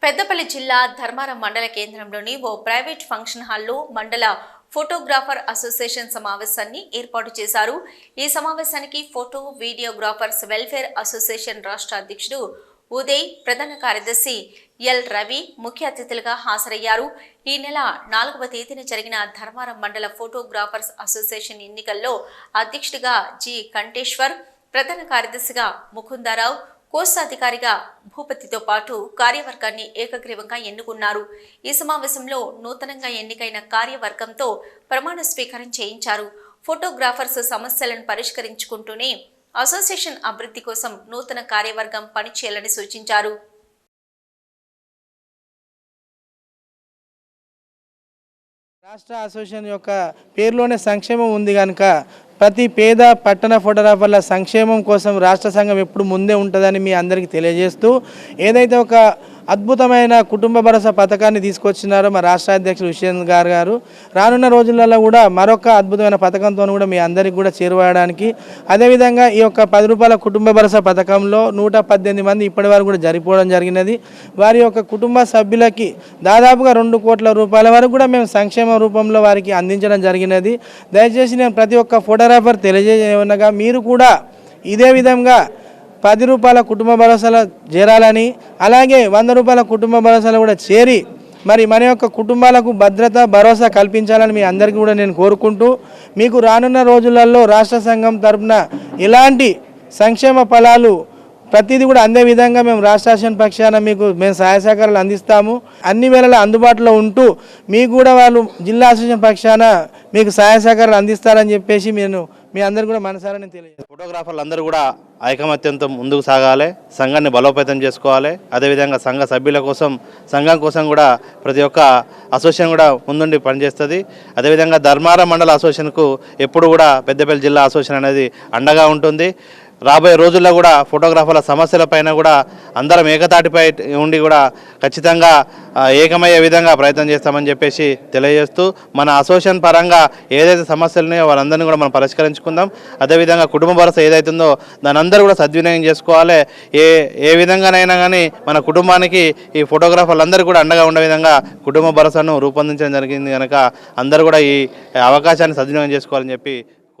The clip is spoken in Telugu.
పెద్దపల్లి జిల్లా ధర్మారం మండల కేంద్రంలోని ఓ ప్రైవేట్ ఫంక్షన్ హాల్లో మండల ఫోటోగ్రాఫర్ అసోసియేషన్ సమావేశాన్ని ఏర్పాటు చేశారు. ఈ సమావేశానికి ఫోటో వీడియోగ్రాఫర్స్ వెల్ఫేర్ అసోసియేషన్ రాష్ట్ర అధ్యక్షుడు ఉదయ్, ప్రధాన కార్యదర్శి ఎల్ రవి ముఖ్య అతిథులుగా హాజరయ్యారు. ఈ నెల 4వ తేదీన జరిగిన ధర్మారం మండల ఫోటోగ్రాఫర్స్ అసోసియేషన్ ఎన్నికల్లో అధ్యక్షుడిగా జి కంటేశ్వర్, ప్రధాన కార్యదర్శిగా ముకుందారావు, కోశాధికారిగా భూపతితో పాటు కార్యవర్గాన్ని ఏకగ్రీవంగా ఎన్నుకున్నారు. ఈ సమావేశంలో నూతనంగా ఎన్నికైన కార్యవర్గంతో ప్రమాణ స్వీకారం చేయించారు. ఫోటోగ్రాఫర్స్ సమస్యలను పరిష్కరించుకుంటూనే అసోసియేషన్ అభివృద్ధి కోసం నూతన కార్యవర్గం పనిచేయాలని సూచించారు. రాష్ట్ర అసోసియేషన్ యొక్క పేరులోనే సంక్షేమం ఉంది కనుక ప్రతి పేద పట్టణ ఫోటోగ్రాఫర్ల సంక్షేమం కోసం రాష్ట్ర సంఘం ఎప్పుడు ముందే ఉంటుందని మీ అందరికీ తెలియజేస్తూ, ఏదైతే ఒక అద్భుతమైన కుటుంబ భరోసా పథకాన్ని తీసుకొచ్చినారో మా రాష్ట్ర అధ్యక్షులు హుషేన్ గారు రానున్న రోజులలో కూడా మరొక అద్భుతమైన పథకంతో కూడా మీ అందరికీ కూడా చేరువడానికి, అదేవిధంగా ఈ యొక్క 10 రూపాయల కుటుంబ భరోసా పథకంలో 118 మంది ఇప్పటి వరకు కూడా జరిపోవడం జరిగినది. వారి యొక్క కుటుంబ సభ్యులకి దాదాపుగా 2 కోట్ల రూపాయల వరకు కూడా మేము సంక్షేమ రూపంలో వారికి అందించడం జరిగినది. దయచేసి నేను ప్రతి ఒక్క ఫోటోగ్రాఫర్ తెలియజేయనగా మీరు కూడా ఇదే విధంగా 10 రూపాయల కుటుంబ భరోసాలో చేరాలని, అలాగే 100 రూపాయల కుటుంబ భరోసాలో కూడా చేరి మరి మన యొక్క కుటుంబాలకు భద్రత భరోసా కల్పించాలని మీ అందరికీ కూడా నేను కోరుకుంటూ, మీకు రానున్న రోజులలో రాష్ట్ర సంఘం తరఫున ఎలాంటి సంక్షేమ ఫలాలు ప్రతిదీ కూడా అందే విధంగా మేము రాష్ట్ర అసోసియేషన్ పక్షాన మేము సహాయ సహకారాలు అందిస్తాము. అన్ని వేళలా అందుబాటులో ఉంటూ మీకు కూడా వాళ్ళు జిల్లా అసోసియేషన్ పక్షాన మీకు సహాయ సహకారాలు అందిస్తారని చెప్పేసి మీ అందరు కూడా మనసారని తెలియజేస్తాను. ఫోటోగ్రాఫర్లు అందరూ కూడా ఐకమత్యంతో ముందుకు సాగాలి, సంఘాన్ని బలోపేతం చేసుకోవాలి. అదేవిధంగా సంఘ సభ్యుల కోసం, సంఘం కోసం కూడా ప్రతి ఒక్క అసోసియేషన్ కూడా ముందుండి పనిచేస్తుంది. అదేవిధంగా ధర్మారం మండల అసోసియేషన్కు ఎప్పుడు కూడా పెద్దపల్లి జిల్లా అసోసియేషన్ అనేది అండగా ఉంటుంది. రాబోయే రోజుల్లో కూడా ఫోటోగ్రాఫర్ల సమస్యలపైన కూడా అందరం ఏకతాటిపై ఉండి కూడా ఖచ్చితంగా ఏకమయ్యే విధంగా ప్రయత్నం చేస్తామని చెప్పేసి తెలియజేస్తూ, మన అసోసియేషన్ పరంగా ఏదైతే సమస్యలు ఉన్నాయో వాళ్ళందరినీ కూడా మనం పరిష్కరించుకుందాం. అదేవిధంగా కుటుంబ భరోసా ఏదైతుందో దాని అందరూ కూడా సద్వినియోగం చేసుకోవాలి. ఏ విధంగానైనా కానీ మన కుటుంబానికి ఈ ఫోటోగ్రాఫర్లు అందరూ కూడా అండగా ఉండే విధంగా కుటుంబ భరోసాను రూపొందించడం జరిగింది కనుక అందరూ కూడా ఈ అవకాశాన్ని సద్వినియోగం చేసుకోవాలని చెప్పి